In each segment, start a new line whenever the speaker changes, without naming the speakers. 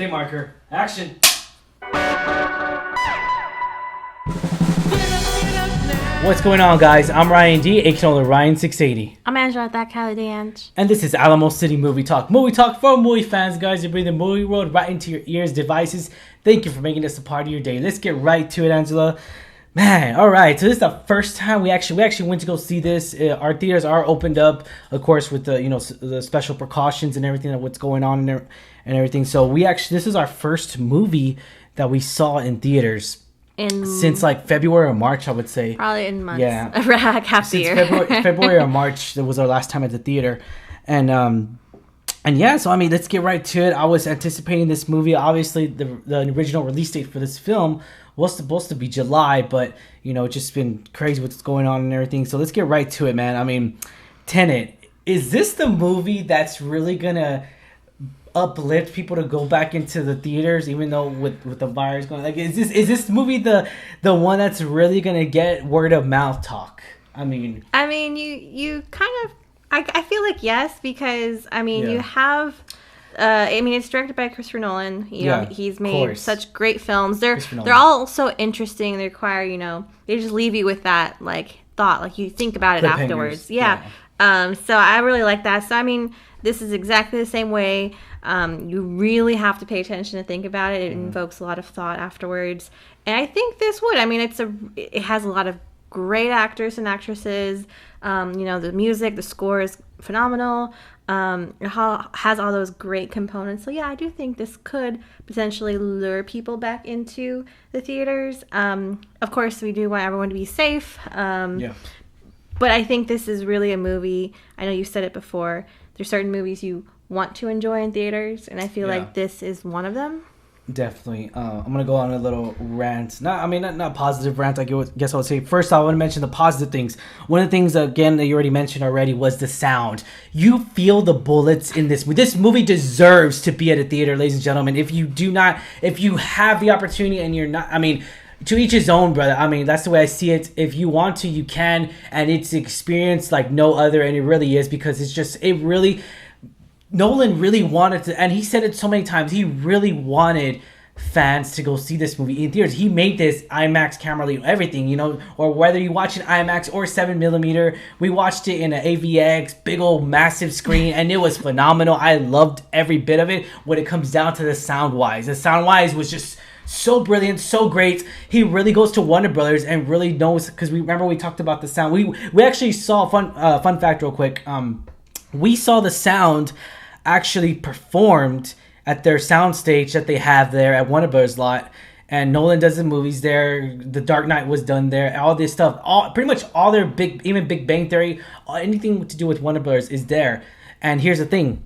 Tape marker. Action. What's going on, guys? I'm Ryan D, aka Ryan680.
I'm Angela, that Calidange.
And this is Alamo City Movie Talk. Movie talk for movie fans, guys. You bring the movie world right into your ears, devices. Thank you for making this a part of your day. Let's get right to it, Angela. Man, all right. So this is the first time we actually went to go see this. Our theaters are opened up, of course, with the the special precautions and everything of what's going on in there and everything. So this is our first movie that we saw in theaters since like February or March, I would say.
Probably in months.
Yeah,
like half the year.
February or March, that was our last time at the theater, and yeah. So I mean, let's get right to it. I was anticipating this movie. Obviously, the original release date for this film was supposed to be July, but it's just been crazy what's going on and everything. So let's get right to it, man. I mean, Tenet, is this the movie that's really gonna uplift people to go back into the theaters, even though with the virus going? Like, is this movie the one that's really gonna get word of mouth talk? I mean,
you kind of. I feel like yes, because you have. It's directed by Christopher Nolan. He's made such great films. They're all so interesting. They require, they just leave you with that like thought, like you think about it afterwards. Yeah. So I really like that. So this is exactly the same way. You really have to pay attention to think about it. It invokes a lot of thought afterwards, and I think this would. It has a lot of great actors and actresses. The music, the score is phenomenal. It has all those great components. So yeah, I do think this could potentially lure people back into the theaters. Of course, we do want everyone to be safe. But I think this is really a movie. I know you said it before. There's certain movies you want to enjoy in theaters, and I feel like this is one of them.
Definitely. I'm gonna go on a little rant. Not positive rant. I guess I would say. First, I want to mention the positive things. One of the things, again, that you already mentioned already was the sound. You feel the bullets in this movie. This movie deserves to be at a theater, ladies and gentlemen. If you have the opportunity and you're not, to each his own, brother. That's the way I see it. If you want to, you can, and it's experience like no other, and it really is, because Nolan really wanted to, and he said it so many times, he really wanted fans to go see this movie in theaters. He made this IMAX camera, everything, or whether you watch it IMAX or 7mm, we watched it in an AVX, big old massive screen, and it was phenomenal. I loved every bit of it when it comes down to the sound-wise. The sound-wise was just so brilliant, so great. He really goes to Warner Brothers and really knows, because we talked about the sound. We actually saw, fun fact real quick, we saw the sound actually performed at their soundstage that they have there at Warner Bros. Lot, and Nolan does the movies there. The Dark Knight was done there. All this stuff, pretty much all their even Big Bang Theory, anything to do with Warner Bros. Is there. And here's the thing,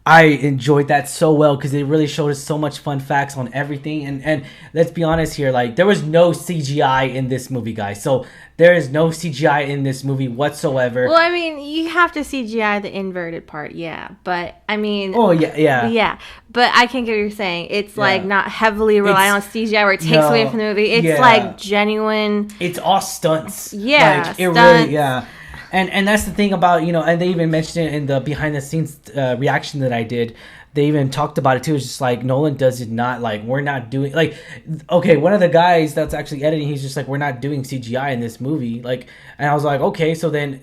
I enjoyed that so well because it really showed us so much fun facts on everything. And let's be honest here, like, there was no CGI in this movie, guys. So there is no CGI in this movie whatsoever.
Well, you have to CGI the inverted part, yeah. But,
Oh, yeah.
Yeah. But I can get what you're saying. It's, like, not heavily relying on CGI where it takes away from the movie. It's, like, genuine.
It's all stunts.
Yeah,
like, it really, yeah. And that's the thing about, and they even mentioned it in the behind-the-scenes reaction that I did. They even talked about it, too. It's just like, Nolan does it not, like, we're not doing, like, okay, one of the guys that's actually editing, he's just like, we're not doing CGI in this movie. Like, and I was like, okay, so then,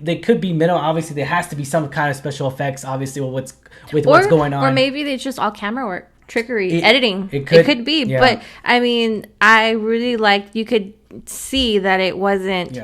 they could be minimal. Obviously, there has to be some kind of special effects, obviously, with what's going on.
Or maybe it's just all camera work, trickery, editing. It could be.
Yeah.
But, I really liked, you could see that it wasn't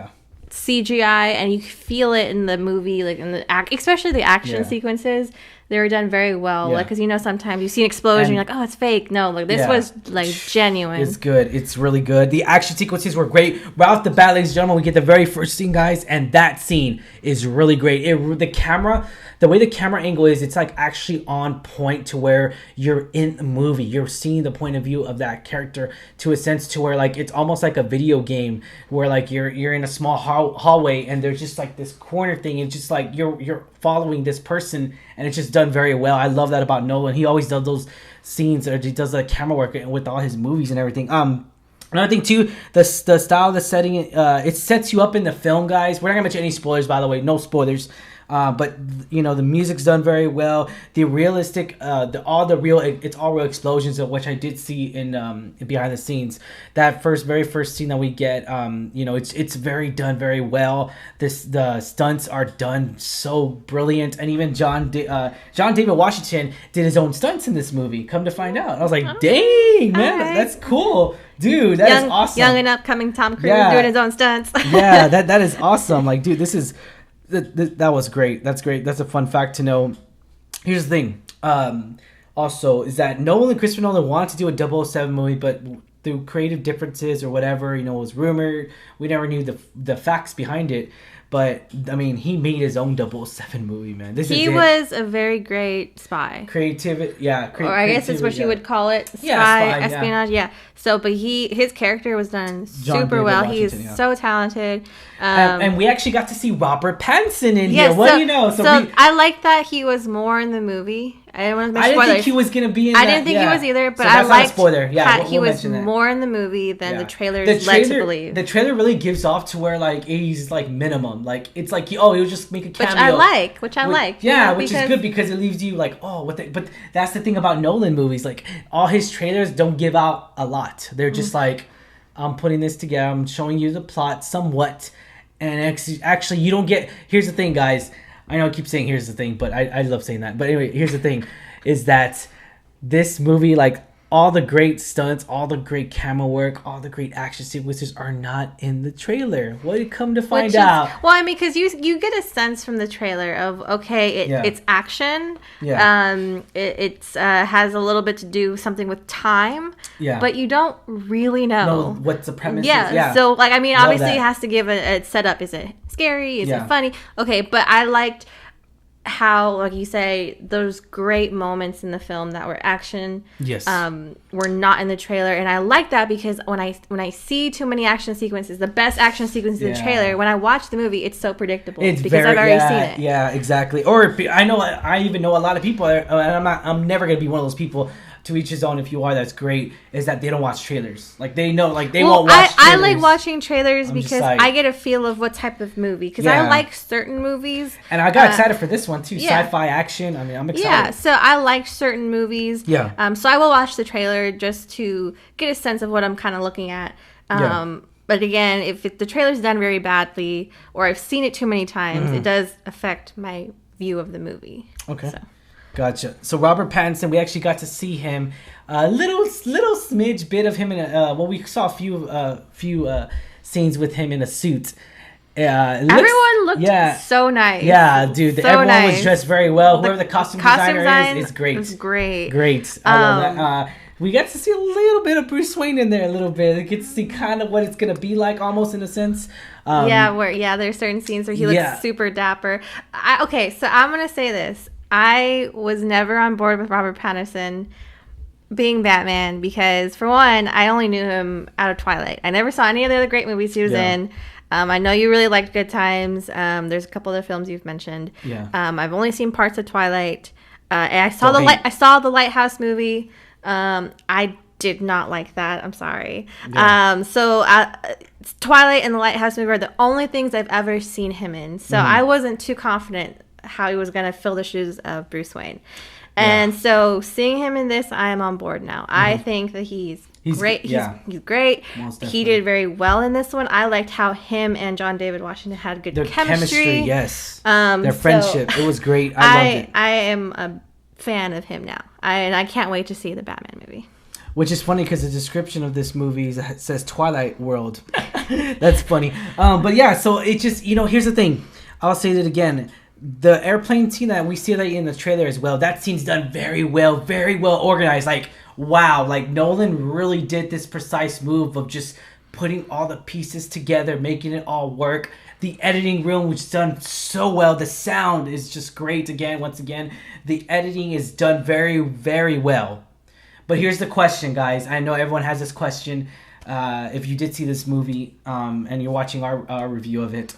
CGI, and you feel it in the movie, like in the especially the action sequences. They were done very well, like, because sometimes you see an explosion, and you're like, oh, it's fake. No, like, this was like genuine.
It's good. It's really good. The action sequences were great. Right off the bat, ladies and gentlemen, we get the very first scene, guys, and that scene is really great. The way the camera angle is, it's like actually on point to where you're in the movie. You're seeing the point of view of that character to a sense to where, like, it's almost like a video game where, like, you're in a small hallway and there's just like this corner thing. It's just like you're following this person, and it's just done very well. I love that about Nolan. He always does those scenes, or he does the camera work with all his movies and everything. Another thing too, the style, the setting, it sets you up in the film, guys. We're not gonna mention any spoilers, by the way. No spoilers. But the music's done very well. The realistic, it's all real explosions, of which I did see in behind the scenes. That very first scene that we get, it's done very well. The stunts are done so brilliant, and even John David Washington did his own stunts in this movie. Come to find out, I was like, dang man, right. That's cool. Dude, that is awesome.
Young and upcoming Tom Cruise doing his own stunts.
Yeah, that is awesome. Like, dude, this is that was great. That's great. That's a fun fact to know. Here's the thing. Also, is that Christopher Nolan wanted to do a 007 movie, but through creative differences or whatever, it was rumored. We never knew the facts behind it. But, I mean, he made his own 007 movie, man.
He was a very great spy.
Creativity, yeah.
Or I guess that's what you would call it. Spy, espionage, yeah. So, but his character was done super well. He's so talented.
And we actually got to see Robert Pattinson in here. What do you know?
So I like that he was more in the movie. I didn't think
he was going to be in that.
I didn't think he was either, but I liked he was more in the movie than the trailers led to believe.
The trailer really gives off to where, like, he's, like, minimum. Like, it's like, he'll just make a cameo.
Which I like.
Yeah, which is good because it leaves you like, but that's the thing about Nolan movies. Like, all his trailers don't give out a lot. They're just like, I'm putting this together. I'm showing you the plot somewhat. And actually, you don't get... Here's the thing, guys. I know I keep saying here's the thing, but I love saying that. But anyway, here's the thing, is that this movie, like, all the great stunts, all the great camera work, all the great action sequences are not in the trailer. What did you come to find out?
Well, I mean, because you get a sense from the trailer of, it's action. Yeah. It has a little bit to do something with time. Yeah. But you don't really know
what the premise is.
Yeah. So, like, I mean, obviously it has to give a setup. Is it scary? Is it funny? Okay, but I liked how, like you say, those great moments in the film that were action were not in the trailer, and I like that because when I see too many action sequences, the best action sequences in the trailer, when I watch the movie, it's so predictable I've already seen it.
Yeah, exactly. Or I even know a lot of people, and I'm never gonna be one of those people. To each his own. If you are, that's great. Is that they don't watch trailers? Like, they know, like, they won't watch trailers.
I like watching trailers because I get a feel of what type of movie. Because I like certain movies.
And I got excited for this one too. Sci-fi action. I mean, I'm excited.
Yeah, so I like certain movies. Yeah. So I will watch the trailer just to get a sense of what I'm kind of looking at. But again, if the trailer's done very badly or I've seen it too many times, it does affect my view of the movie.
Okay. Gotcha. So Robert Pattinson, we actually got to see him, a little smidge bit of him in we saw a few scenes with him in a suit.
Everyone looked so nice.
Yeah, dude. Everyone was dressed very well. Whoever the costume designer is great.
It was great.
Great. I love that. We got to see a little bit of Bruce Wayne in there, a little bit. We get to see kind of what it's going to be like, almost in a sense.
There's certain scenes where he looks super dapper. So I'm going to say this. I was never on board with Robert Pattinson being Batman because, for one, I only knew him out of Twilight. I never saw any of the other great movies he was in. I know you really liked Good Times. There's a couple other films you've mentioned. Yeah. I've only seen parts of Twilight. I saw the Lighthouse movie. I did not like that. I'm sorry. Yeah. Twilight and the Lighthouse movie are the only things I've ever seen him in. So I wasn't too confident how he was going to fill the shoes of Bruce Wayne. And so seeing him in this, I am on board now. I think that he's great. He's great. He did very well in this one. I liked how him and John David Washington had good chemistry.
Yes. Their friendship. It was great. I loved it.
I am a fan of him now. And I can't wait to see the Batman movie.
Which is funny because the description of this movie says Twilight World. That's funny. But yeah, so it just, here's the thing. I'll say that again. The airplane scene that we see that in the trailer as well, that scene's done very well organized. Like, wow, like Nolan really did this precise move of just putting all the pieces together, making it all work. The editing room was done so well. The sound is just great. Once again, the editing is done very, very well. But here's the question, guys. I know everyone has this question. If you did see this movie and you're watching our review of it,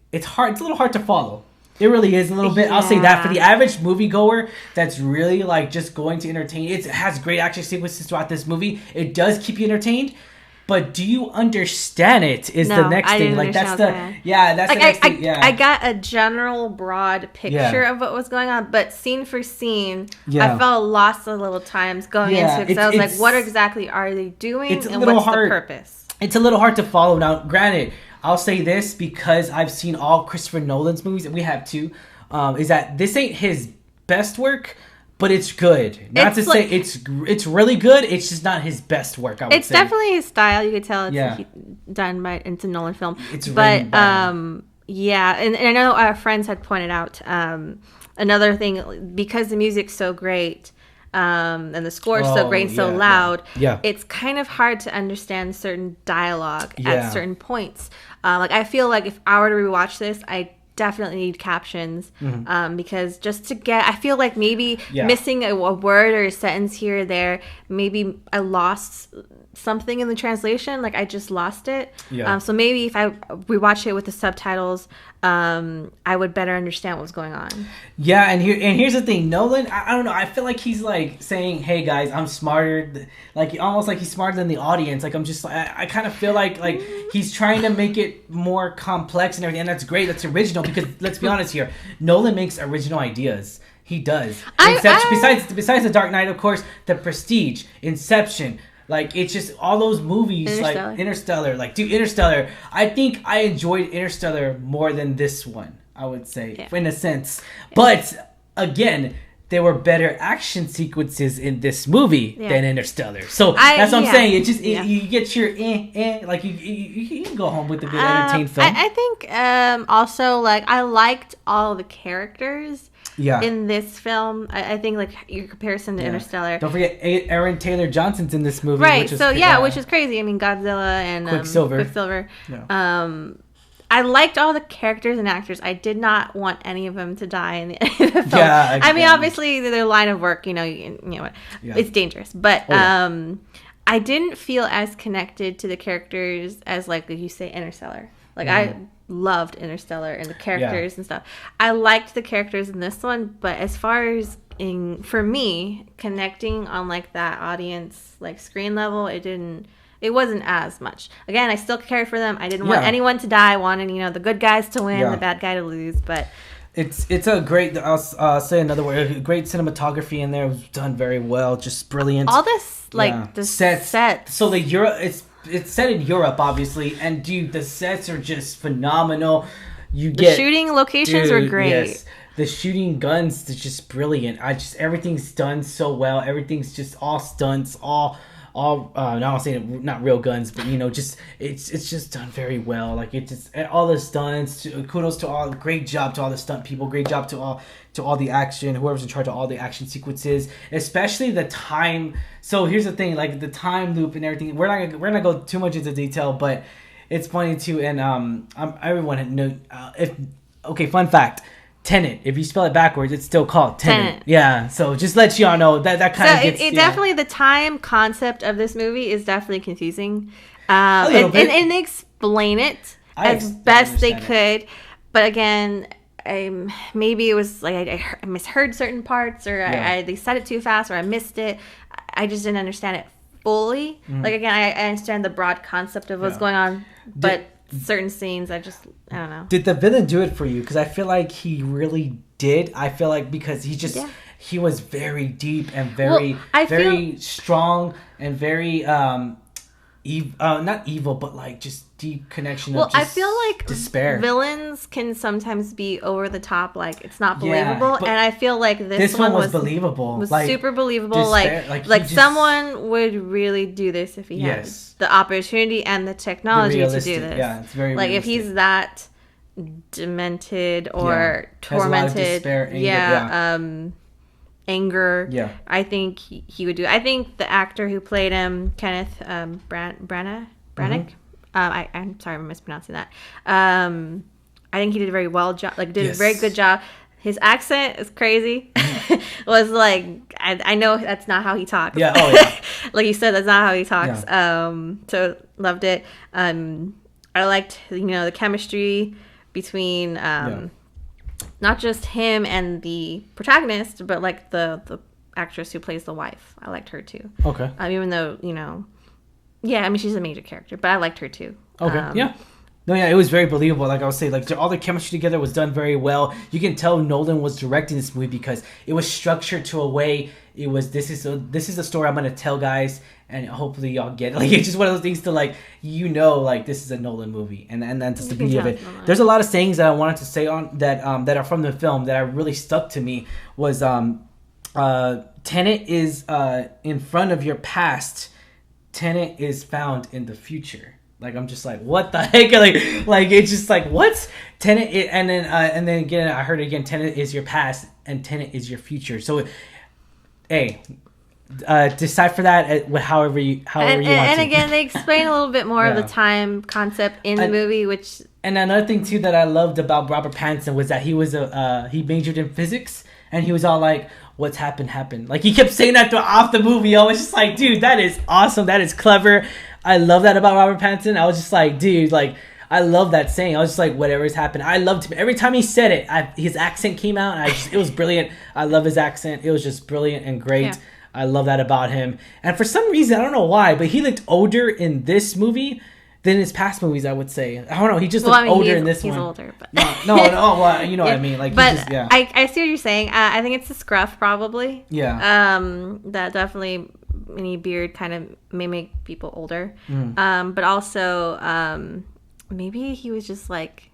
it's hard. It's a little hard to follow. It really is a little bit. I'll say that for the average moviegoer that's really like just going to entertain. It has great action sequences throughout this movie. It does keep you entertained. but do you understand it? Is the next thing. Like that's the that's
like,
the next thing. Yeah,
I got a general broad picture of what was going on, but scene for scene, I felt lost a little times going into it because I was like, what exactly are they doing, and what's the purpose?
It's a little hard to follow. Now, granted, I'll say this because I've seen all Christopher Nolan's movies, and we have too. Is that this ain't his best work, but it's good. Not to say it's really good. It's just not his best work. I would say
it's definitely his style. You could tell it's it's a Nolan film. And I know our friends had pointed out another thing, because the music's so great. And the score is so great and so loud. It's kind of hard to understand certain dialogue at certain points. Like I feel like if I were to rewatch this, I definitely need captions, because just to get, I feel like maybe missing a word or a sentence here or there, maybe I lost something in the translation, like I just lost it. So maybe if I rewatch it with the subtitles, I would better understand what's going on. And here's the thing, Nolan, I don't know, I feel like he's like saying, hey guys, I'm smarter, like almost like he's smarter than the audience. Like I'm just, I kind of feel like he's trying to make it more complex and everything, and that's great, that's original, because let's be honest here, Nolan makes original ideas. He does. Besides The Dark Knight, of course, The Prestige, Inception, like, it's just all those movies, like Interstellar. Like, dude, Interstellar, I think I enjoyed Interstellar more than this one, I would say, in a sense. But, again, there were better action sequences in this movie than Interstellar. So, that's what I'm saying. It just, you get your like, you can go home with a good entertained film. I think, also, like, I liked all the characters. In this film, I think like your comparison to Interstellar.
Don't forget Aaron Taylor Johnson's in this movie.
Right. Which is crazy. I mean, Godzilla and Quicksilver. I liked all the characters and actors. I did not want any of them to die in the film. I mean, obviously their line of work, it's dangerous, but I didn't feel as connected to the characters as like you say Interstellar. Like I loved Interstellar and the characters and stuff. I liked the characters in this one, but as far as for me connecting on like that audience like screen level, it wasn't as much. Again, I still cared for them. I didn't want anyone to die. I wanted the good guys to win, the bad guy to lose. But
it's a great, I'll say another word, great cinematography in there. It was done very well, just brilliant.
All this the sets.
So it's set in Europe, obviously, and dude, the sets are just phenomenal.
The shooting locations were great. Yes,
the shooting guns is just brilliant. Everything's done so well. Everything's just all stunts, all. No, I'm saying not real guns, but it's just done very well. Like it just all the stunts. Kudos to all. Great job to all the stunt people. Great job to all the action. Whoever's in charge of all the action sequences, especially the time. So here's the thing, like the time loop and everything. We're not gonna go too much into detail, but it's funny too. And everyone know fun fact. Tenet. If you spell it backwards, it's still called Tenet. Yeah, so just let y'all know that kind of gets...
definitely, the time concept of this movie is definitely confusing. A little bit. And they explain it as best they could. But again, maybe it was like I misheard certain parts, or they said it too fast, or I missed it. I just didn't understand it fully. Mm-hmm. Like, again, I understand the broad concept of what's going on, but... certain scenes, I don't know. Did
the villain do it for you? Because I feel like he really did. I feel like because he was very deep and very strong and very not evil, but like just deep connection of just
I feel like
despair.
Villains can sometimes be over the top, like it's not believable, and I feel like this one was
believable,
was like, super believable. Despair, like someone would really do this if he had the opportunity and the technology to do this.
Yeah, it's very
like
realistic.
if he's that demented or tormented, despair, anger. Yeah, I think he would do it. I think the actor who played him, Kenneth Branagh. Mm-hmm. I'm sorry, I'm mispronouncing that. I think he did a very well job. Like, did a very good job. His accent is crazy. Was like, I know that's not how he talks.
Yeah. Oh yeah.
Like you said, that's not how he talks. Yeah. So loved it. I liked the chemistry between not just him and the protagonist, but like the actress who plays the wife. I liked her too.
Okay.
Even though Yeah, I mean, she's a major character, but I liked her too.
Okay, yeah. No, yeah, it was very believable. Like I was saying, like all the chemistry together was done very well. You can tell Nolan was directing this movie because it was structured to a way. It was this is the story I'm gonna tell, guys, and hopefully y'all get it. Like it's just one of those things to like like this is a Nolan movie, and that's the beauty of it. There's a lot of sayings that I wanted to say on that that are from the film that really stuck to me. Was Tenet is in front of your past. Tenet is found in the future. Like I'm just like, what the heck? Like it's just like what? Tenet and then again I heard it again. Tenet is your past and Tenet is your future. So, hey, decipher that however you want to.
And again, they explain a little bit more of the time concept in the movie, which.
And another thing too that I loved about Robert Pattinson was that he was he majored in physics and he was all like, what's happened. Like he kept saying that throughout the movie. I was just like, dude, that is awesome. That is clever. I love that about Robert Pattinson. I was just like, dude, like I love that saying. I was just like, whatever's happened. I loved him. Every time he said it, his accent came out. And it was brilliant. I love his accent. It was just brilliant and great. Yeah. I love that about him. And for some reason, I don't know why, but he looked older in this movie than his past movies, I would say. I don't know. He just looked older in this one. He's older, but no. Well, you know what I mean. Like,
but I see what you're saying. I think it's the scruff, probably.
Yeah.
That definitely, any beard kind of may make people older. But also, maybe he was just like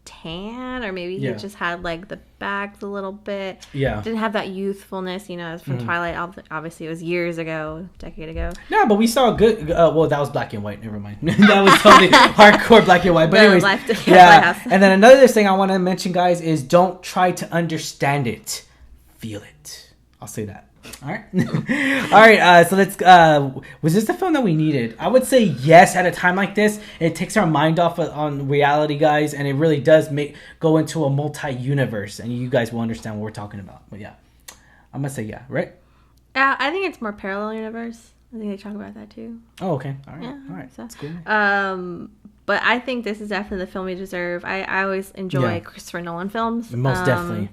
tan, or maybe he just had like the bags a little bit.
Yeah.
Didn't have that youthfulness, as from Twilight. Obviously, it was years ago, a decade ago.
No, but we saw a good. Well, that was black and white. Never mind. That was totally hardcore black and white. But anyways, yeah. And then another thing I want to mention, guys, is don't try to understand it. Feel it. I'll say that. All right. All right. So let's. Was this the film that we needed? I would say yes. At a time like this, it takes our mind off on reality, guys, and it really does go into a multi-universe, and you guys will understand what we're talking about. But yeah, I'm gonna say yeah. Right?
I think it's more parallel universe. I think they talk about that too.
Oh, okay. All right.
Yeah,
all right.
So,
that's cool.
But I think this is definitely the film you deserve. I always enjoy Christopher Nolan films.
Most definitely.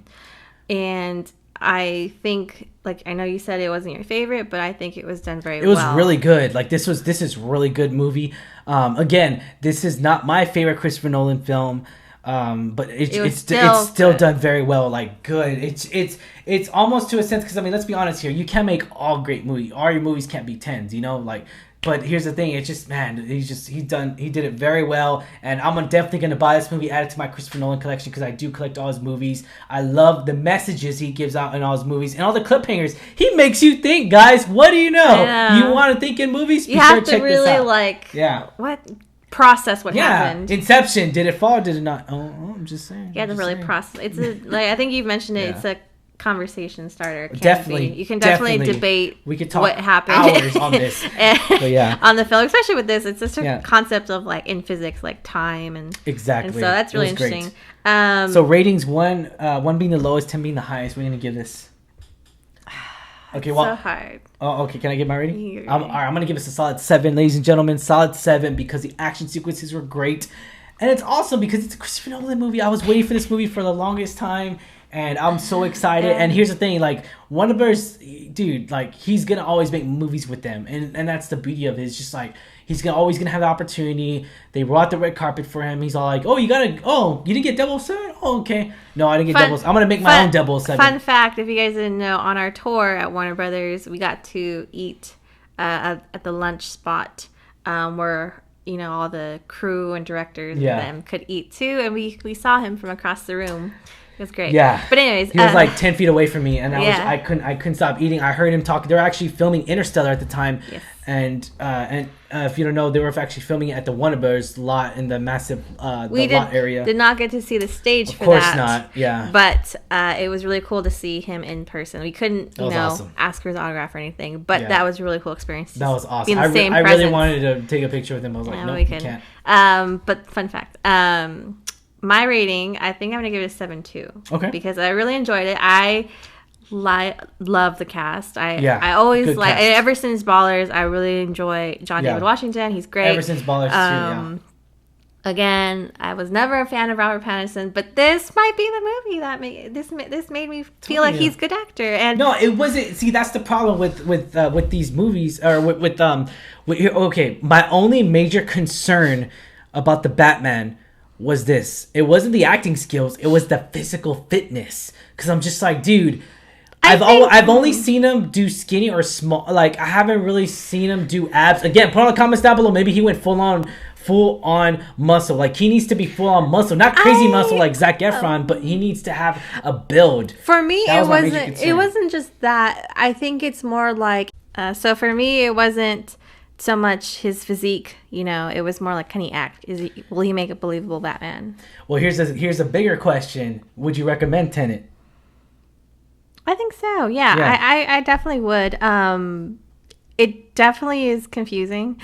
And I think, like, I know you said it wasn't your favorite, but I think it was done very well.
It was really good. Like, this is really good movie. Again, this is not my favorite Christopher Nolan film, but it's still done very well. Like, good. It's almost to a sense, because I mean, let's be honest here. You can't make all great movies. All your movies can't be 10s, like. But here's the thing, it's just, man, he did it very well, and I'm definitely gonna buy this movie, add it to my Christopher Nolan collection, because I do collect all his movies. I love the messages he gives out in all his movies, and all the cliffhangers. He makes you think, guys. What do you know? You want to think in movies?
You have to really what process what happened.
Inception. Did it fall? Did it not? Oh, I'm just saying.
You have to really process. It's I think you've mentioned it. It's a conversation starter. You can definitely debate.
We could talk
what happened
hours on this.
On the film, especially with this, it's just a concept of like in physics, like time and
exactly.
And so that's really interesting.
So ratings, one being the lowest, 10 being the highest. We're gonna give this. Okay,
so hard.
Oh, okay. Can I give my rating? All right, I'm gonna give this a solid 7, ladies and gentlemen. Solid 7 because the action sequences were great, and it's awesome because it's a Christopher Nolan movie. I was waiting for this movie for the longest time. And I'm so excited. And here's the thing, like, Warner Bros., dude, like, he's going to always make movies with them. And that's the beauty of it. It's just, like, he's always going to have the opportunity. They brought the red carpet for him. He's all like, you didn't get 007? Oh, okay. No, I didn't get 007. I'm going to make my own 007.
Fun fact, if you guys didn't know, on our tour at Warner Brothers, we got to eat at the lunch spot where, all the crew and directors and them could eat, too. And we saw him from across the room. It was great.
Yeah.
But anyways,
he was like 10 feet away from me, and I couldn't stop eating. I heard him talk. They were actually filming Interstellar at the time, and if you don't know, they were actually filming it at the Warner Bros. Lot in the massive lot area.
Did not get to see the stage for that.
Of course not. Yeah.
But it was really cool to see him in person. We couldn't, awesome. Ask for his autograph or anything, but that was a really cool experience.
That was awesome. I really wanted to take a picture with him. I was like, no, we can't.
But fun fact. My rating, I think I'm going to give it a 7 too.
Okay.
Because I really enjoyed it. I love the cast. I always like, ever since Ballers, I really enjoy John David Washington. He's great.
Ever since Ballers too,
Again, I was never a fan of Robert Pattinson, but this might be the movie that made me feel like he's a good actor. And
no, it wasn't. See, that's the problem with these movies, or okay, my only major concern about the Batman was this. It wasn't the acting skills, it was the physical fitness. Because I'm just like, dude, I've only seen him do skinny or small. Like, I haven't really seen him do abs. Again, put on the comments down below. Maybe he went full on muscle. Like, he needs to be full on muscle, not crazy muscle like Zac Efron, but he needs to have a build.
For me, it wasn't just that. I think it's more like so for me, it wasn't so much his physique. It was more like, can he act? Will he make a believable Batman?
Well, here's a bigger question. Would you recommend Tenet?
I think so. Yeah. I definitely would. It definitely is confusing.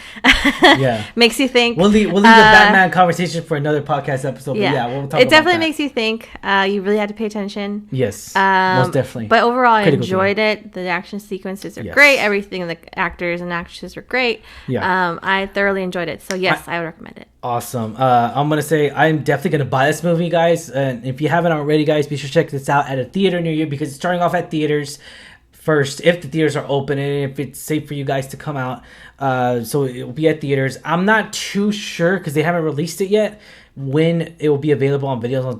Yeah. Makes you think.
We'll leave the Batman conversation for another podcast episode.
Yeah.
But yeah, we'll talk about
it. Definitely makes you think. You really had to pay attention.
Yes. Most definitely.
But overall, I enjoyed it. The action sequences are great. Everything, the actors and actresses are great. Yeah. I thoroughly enjoyed it. So yes, I would recommend it.
Awesome. I'm going to say I'm definitely going to buy this movie, guys. And if you haven't already, guys, be sure to check this out at a theater near you, because it's starting off at theaters first, if the theaters are open and if it's safe for you guys to come out. So it will be at theaters. I'm not too sure, because they haven't released it yet, when it will be available on videos on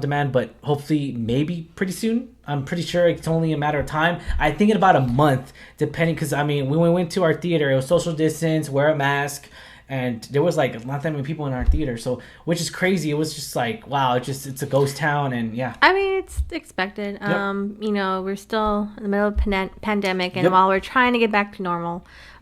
demand, but hopefully maybe pretty soon. I'm pretty sure it's only a matter of time. I think in about a month, depending, because I mean, when we went to our theater, it was social distance, wear a mask, and there was like not that many people in our theater, so, which is crazy. It was just like, wow, it's a ghost town. And yeah,
I mean, it's expected. Yep. We're still in the middle of pandemic, and while we're trying to get back to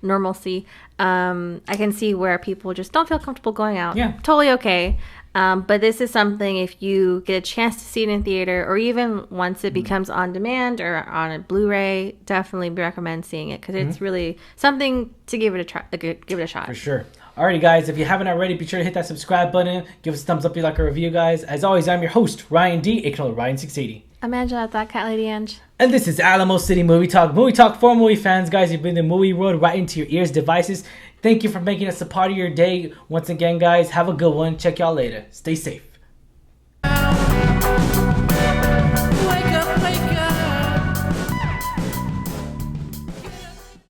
normalcy, I can see where people just don't feel comfortable going out. Yeah, totally okay. But this is something, if you get a chance to see it in theater, or even once it becomes on demand or on a Blu-ray, definitely recommend seeing it, because it's really something to give it a try. Give it a shot.
For sure. Alrighty, guys, if you haven't already, be sure to hit that subscribe button. Give us a thumbs up if you like our review, guys. As always, I'm your host, Ryan D, aka Ryan680.
I'm Angela, that cat lady Ange.
And this is Alamo City Movie Talk. Movie Talk for movie fans, guys. You bring the movie world right into your ears, devices. Thank you for making us a part of your day. Once again, guys, have a good one. Check y'all later. Stay safe.